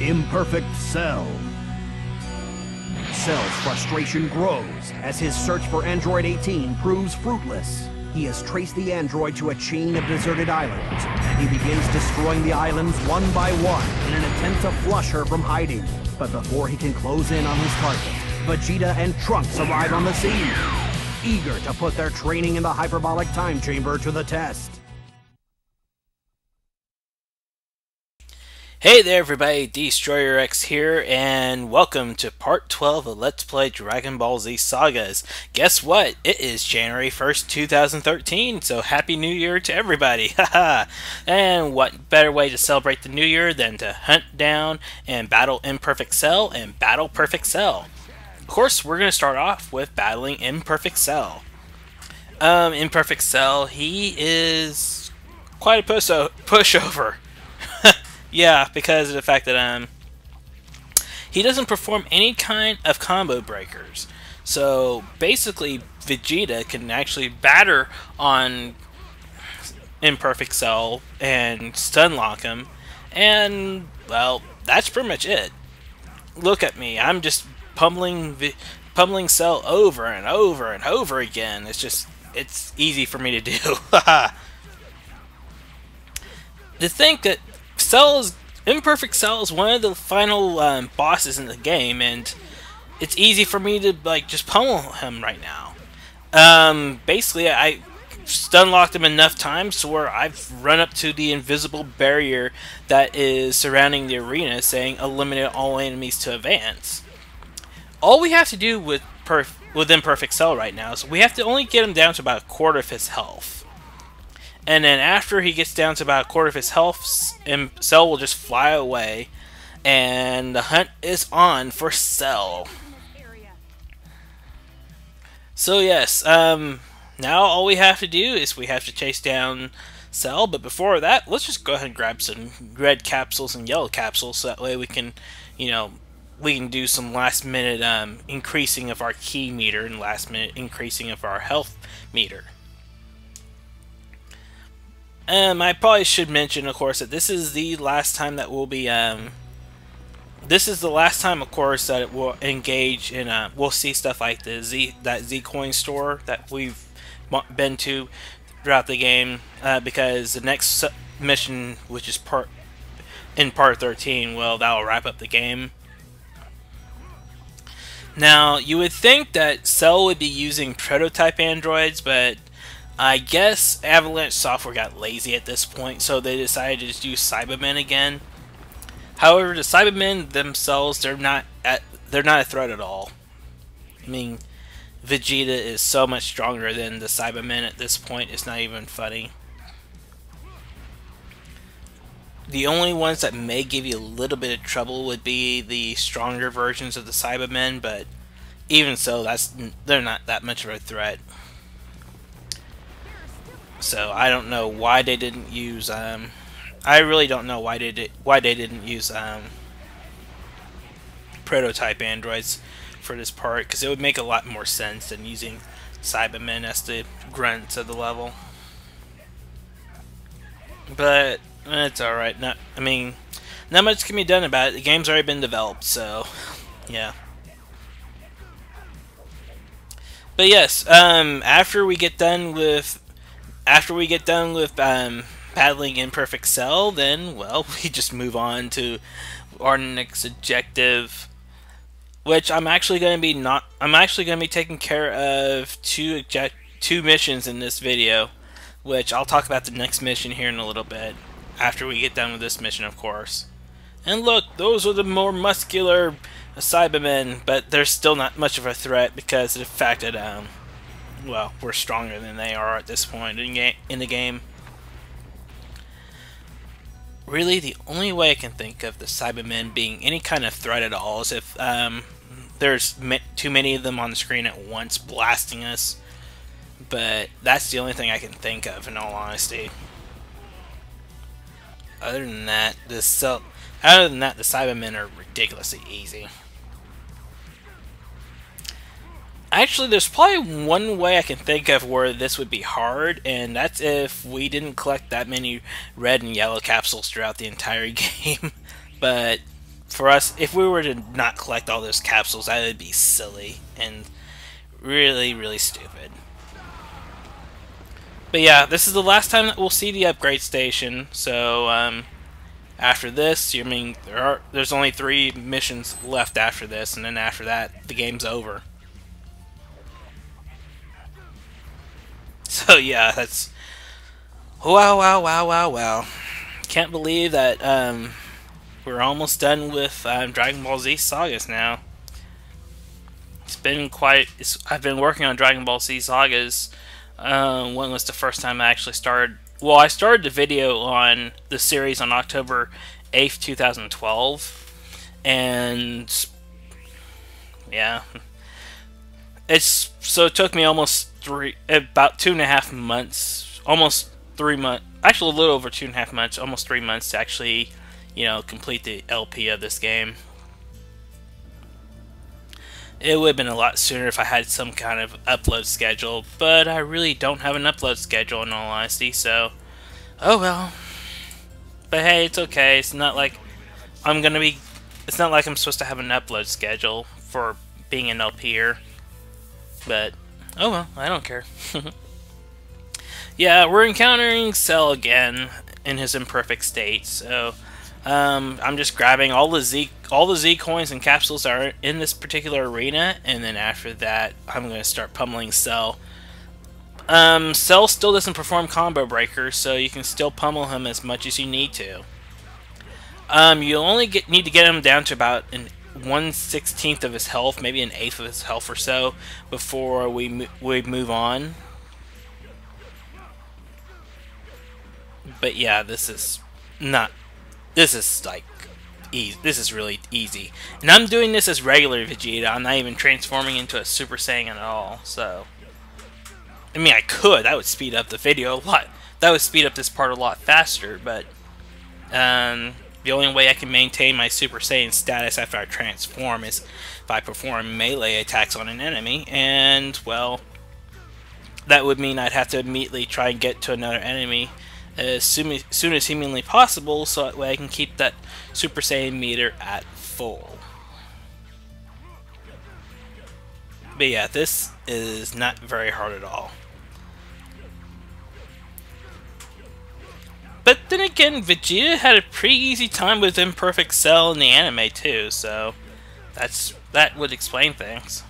Imperfect Cell. Cell's frustration grows as his search for Android 18 proves fruitless. He has traced the android to a chain of deserted islands, and he begins destroying the islands one by one in an attempt to flush her from hiding. But before he can close in on his target, Vegeta and Trunks arrive on the scene, eager to put their training in the hyperbolic time chamber to the test. Hey there everybody, Destroyer X here, and welcome to part 12 of Let's Play Dragon Ball Z Sagas. Guess what? It is January 1st, 2013, so Happy New Year to everybody, haha! And what better way to celebrate the New Year than to hunt down and battle Imperfect Cell and battle Perfect Cell. Of course, we're going to start off with battling Imperfect Cell. Imperfect Cell, he is quite a pushover. Yeah, because of the fact that he doesn't perform any kind of combo breakers. So basically, Vegeta can actually batter on Imperfect Cell and stun lock him, and well, that's pretty much it. Look at me, I'm just pummeling Cell over and over and over again. It's easy for me to do. To think that Imperfect Cell is one of the final bosses in the game, and it's easy for me to just pummel him right now. Basically, I stun locked him enough times to where I've run up to the invisible barrier that is surrounding the arena, saying eliminate all enemies to advance. All we have to do with Imperfect Cell right now is we have to only get him down to about a quarter of his health. And then after he gets down to about a quarter of his health, Cell will just fly away, and the hunt is on for Cell. So yes, now all we have to do is we have to chase down Cell, but before that, let's just go ahead and grab some red capsules and yellow capsules, so that way we can, we can do some last minute increasing of our key meter and last minute increasing of our health meter. I probably should mention, of course, that this is the last time that we'll be, this is the last time, of course, that it will engage in, we'll see stuff like the Z coin store that we've been to throughout the game, because the next mission, which is part 13, well, that'll wrap up the game. Now, you would think that Cell would be using prototype androids, but I guess Avalanche Software got lazy at this point, so they decided to just use Saibamen again. However, the Saibamen themselves, they're not a threat at all. I mean, Vegeta is so much stronger than the Saibamen at this point, it's not even funny. The only ones that may give you a little bit of trouble would be the stronger versions of the Saibamen, but even so, they're not that much of a threat. So I don't know why they didn't use I really don't know why they didn't use prototype androids for this part, because it would make a lot more sense than using Saibamen as the grunts of the level. But it's alright. I mean, not much can be done about it. The game's already been developed, so yeah. But yes, after we get done with battling Imperfect Cell, then, well, we just move on to our next objective, which I'm actually going to be taking care of two missions in this video, which I'll talk about the next mission here in a little bit, after we get done with this mission, of course. And look, those are the more muscular Saibamen, but they're still not much of a threat because of the fact that, well, we're stronger than they are at this point in the game. Really, the only way I can think of the Saibamen being any kind of threat at all is if there's too many of them on the screen at once blasting us. But that's the only thing I can think of, in all honesty. Other than that, the Saibamen are ridiculously easy. Actually, there's probably one way I can think of where this would be hard, and that's if we didn't collect that many red and yellow capsules throughout the entire game. But for us, if we were to not collect all those capsules, that would be silly and really, really stupid. But yeah, this is the last time that we'll see the upgrade station. So after this, I mean, there's only 3 missions left after this, and then after that, the game's over. So yeah, that's wow. Can't believe that we're almost done with Dragon Ball Z Sagas now. It's been quite. I've been working on Dragon Ball Z Sagas. When was the first time I actually started? Well, I started the video on the series on October 8th, 2012, and yeah, so it took me about 2.5 months, almost 3 months, actually a little over 2.5 months, almost 3 months to actually, complete the LP of this game. It would have been a lot sooner if I had some kind of upload schedule, but I really don't have an upload schedule in all honesty, so oh well. But hey, it's okay. It's not like I'm supposed to have an upload schedule for being an LPer. But oh well, I don't care. Yeah, we're encountering Cell again in his imperfect state, so I'm just grabbing all the Z coins and capsules that are in this particular arena, and then after that, I'm going to start pummeling Cell. Cell still doesn't perform combo breakers, so you can still pummel him as much as you need to. You only need to get him down to about 1/16 of his health, maybe 1/8 of his health or so, before we move on. But yeah, this is like easy. This is really easy, and I'm doing this as regular Vegeta. I'm not even transforming into a Super Saiyan at all. So, I mean, I could. That would speed up the video a lot. That would speed up this part a lot faster. But the only way I can maintain my Super Saiyan status after I transform is if I perform melee attacks on an enemy, and well, that would mean I'd have to immediately try and get to another enemy as soon as humanly possible, so that way I can keep that Super Saiyan meter at full. But yeah, this is not very hard at all. But then again, Vegeta had a pretty easy time with Imperfect Cell in the anime too, so that would explain things.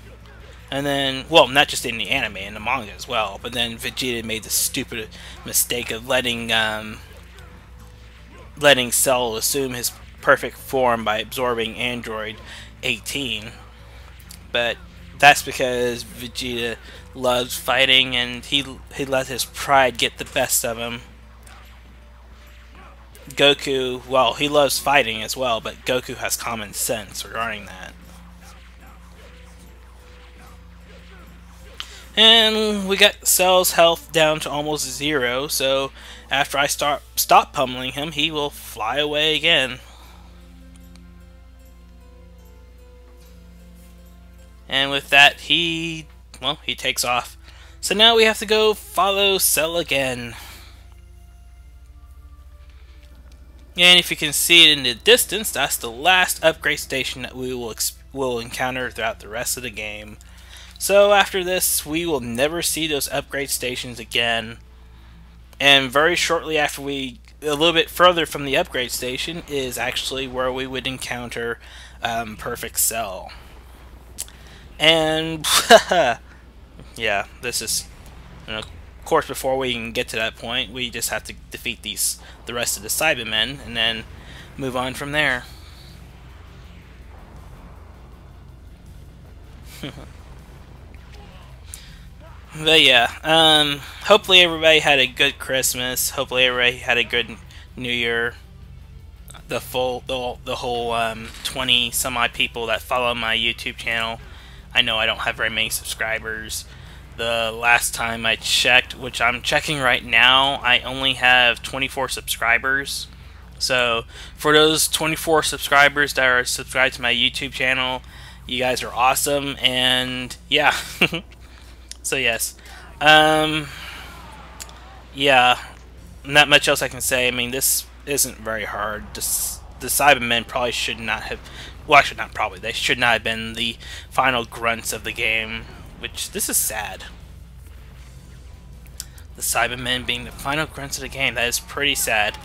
And then, well, not just in the anime, in the manga as well, but then Vegeta made the stupid mistake of letting Cell assume his perfect form by absorbing Android 18. But that's because Vegeta loves fighting, and he let his pride get the best of him. Goku, well, he loves fighting as well, but Goku has common sense regarding that. And we got Cell's health down to almost 0, so after I stop pummeling him, he will fly away again. And with that, he takes off. So now we have to go follow Cell again. And if you can see it in the distance, that's the last upgrade station that we will encounter throughout the rest of the game. So after this, we will never see those upgrade stations again. And very shortly after a little bit further from the upgrade station, is actually where we would encounter Perfect Cell. And yeah, this is, of course, before we can get to that point, we just have to defeat the rest of the Saibamen, and then move on from there. But yeah, hopefully everybody had a good Christmas. Hopefully everybody had a good New Year. The whole 20 some odd people that follow my YouTube channel. I know I don't have very many subscribers. The last time I checked, which I'm checking right now, I only have 24 subscribers. So for those 24 subscribers that are subscribed to my YouTube channel, you guys are awesome. And yeah. So yes, yeah, not much else I can say. I mean, this isn't very hard. The the Saibamen probably should not have... Well, actually, not probably. They should not have been the final grunts of the game, which, this is sad. The Saibamen being the final grunts of the game, that is pretty sad.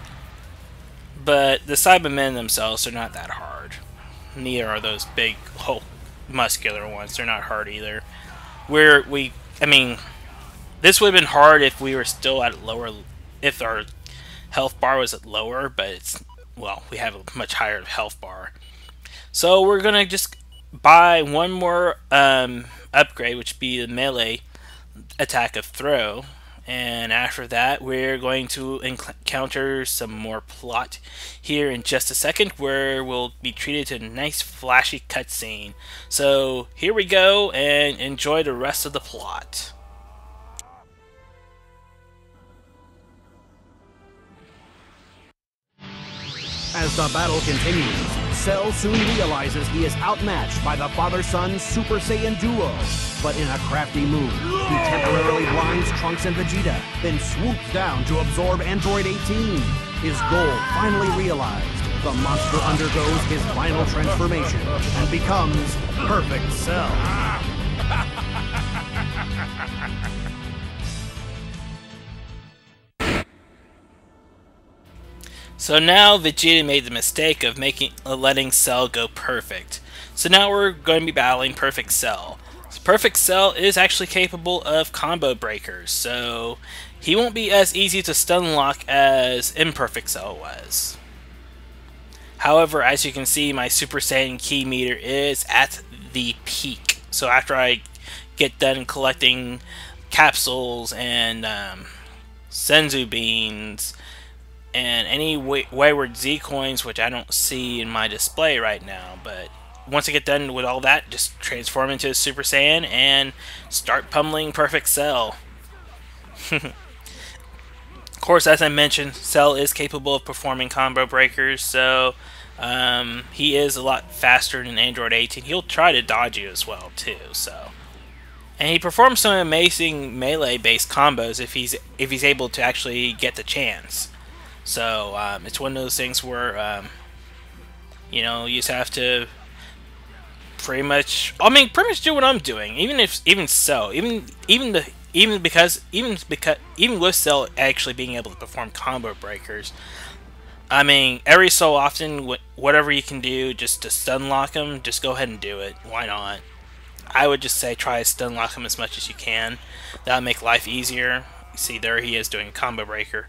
But the Saibamen themselves are not that hard. Neither are those big, whole, muscular ones. They're not hard either. I mean, this would have been hard if we were still at lower... If our health bar was at lower, but it's... Well, we have a much higher health bar. So we're gonna just buy one more upgrade, which would be the melee attack of throw. And after that, we're going to encounter some more plot here in just a second, where we'll be treated to a nice flashy cutscene. So here we go, and enjoy the rest of the plot. As the battle continues, Cell soon realizes he is outmatched by the father-son Super Saiyan duo. But in a crafty move, he temporarily blinds Trunks and Vegeta, then swoops down to absorb Android 18. His goal finally realized, the monster undergoes his final transformation and becomes Perfect Cell. So now Vegeta made the mistake of letting Cell go perfect. So now we're going to be battling Perfect Cell. So Perfect Cell is actually capable of combo breakers, so he won't be as easy to stun lock as Imperfect Cell was. However, as you can see, my Super Saiyan Ki meter is at the peak. So after I get done collecting capsules and Senzu beans and any Wayward Z coins, which I don't see in my display right now, but once I get done with all that, just transform into a Super Saiyan and start pummeling Perfect Cell. Of course, as I mentioned, Cell is capable of performing combo breakers, so he is a lot faster than Android 18. He'll try to dodge you as well, too. So, and he performs some amazing melee-based combos if he's able to actually get the chance. So it's one of those things where you know, you just have to pretty much do what I'm doing. Even with Cell actually being able to perform combo breakers, I mean, every so often, whatever you can do just to stun lock him, just go ahead and do it. Why not? I would just say try to stun lock him as much as you can. That'll make life easier. You see, there he is doing a combo breaker.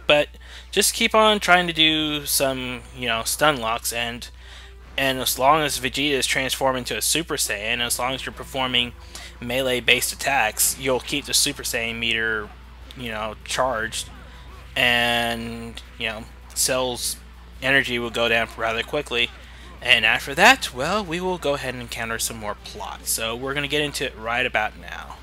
But just keep on trying to do some, you know, stun locks, and as long as Vegeta is transformed into a Super Saiyan, as long as you're performing melee-based attacks, you'll keep the Super Saiyan meter, you know, charged, and, you know, Cell's energy will go down rather quickly. And after that, well, we will go ahead and encounter some more plot. So we're going to get into it right about now.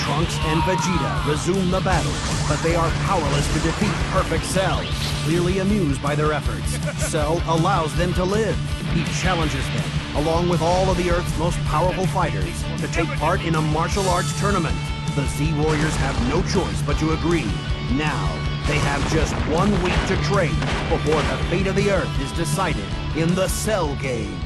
Trunks and Vegeta resume the battle, but they are powerless to defeat Perfect Cell. Clearly amused by their efforts, Cell allows them to live. He challenges them, along with all of the Earth's most powerful fighters, to take part in a martial arts tournament. The Z-Warriors have no choice but to agree. Now, they have just 1 week to train before the fate of the Earth is decided in the Cell Games.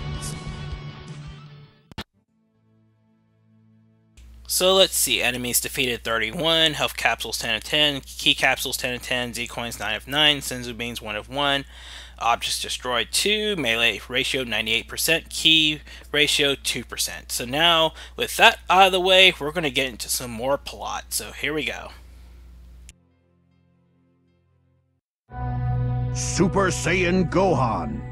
So let's see, enemies defeated 31, health capsules 10 of 10, key capsules 10 of 10, Z coins 9 of 9, Senzu beans 1 of 1, objects destroyed 2, melee ratio 98%, key ratio 2%. So now, with that out of the way, we're going to get into some more plot. So here we go. Super Saiyan Gohan.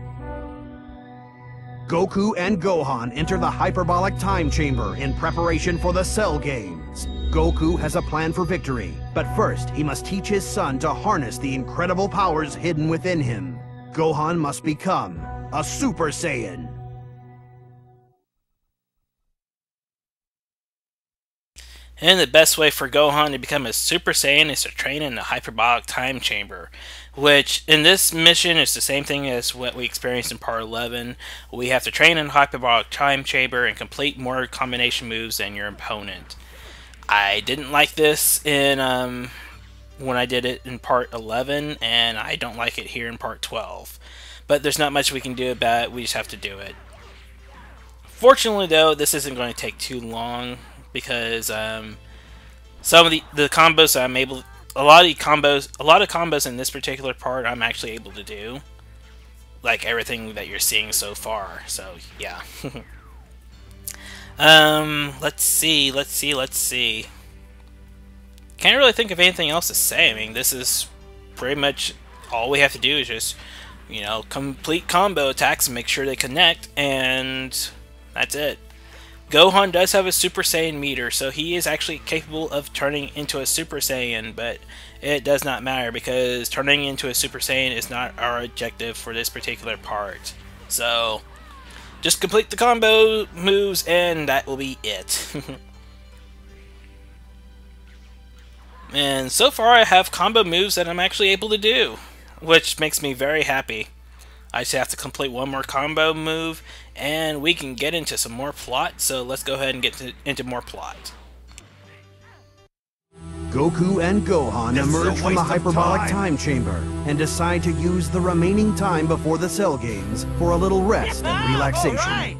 Goku and Gohan enter the hyperbolic time chamber in preparation for the Cell Games. Goku has a plan for victory, but first he must teach his son to harness the incredible powers hidden within him. Gohan must become a Super Saiyan. And the best way for Gohan to become a Super Saiyan is to train in the hyperbolic time chamber, which in this mission is the same thing as what we experienced in Part 11. We have to train in the hyperbolic time chamber and complete more combination moves than your opponent. I didn't like this in when I did it in part 11, and I don't like it here in part 12. But there's not much we can do about it, we just have to do it. Fortunately, though, this isn't going to take too long, because some of the combos I'm able, a lot of combos in this particular part I'm actually able to do, like everything that you're seeing so far. So yeah. Let's see. Can't really think of anything else to say. I mean, this is pretty much all we have to do is just, you know, complete combo attacks and make sure they connect, and that's it. Gohan does have a Super Saiyan meter, so he is actually capable of turning into a Super Saiyan, but it does not matter because turning into a Super Saiyan is not our objective for this particular part. So, just complete the combo moves and that will be it. And so far I have combo moves that I'm actually able to do, which makes me very happy. I just have to complete one more combo move, and we can get into some more plot, so let's go ahead and get into more plot. Goku and Gohan emerge from the hyperbolic time chamber and decide to use the remaining time before the Cell Games for a little rest and relaxation.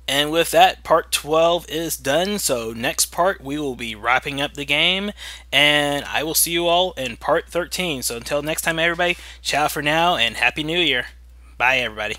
And with that, part 12 is done, so next part we will be wrapping up the game, and I will see you all in part 13. So until next time, everybody, ciao for now, and Happy New Year. Bye, everybody.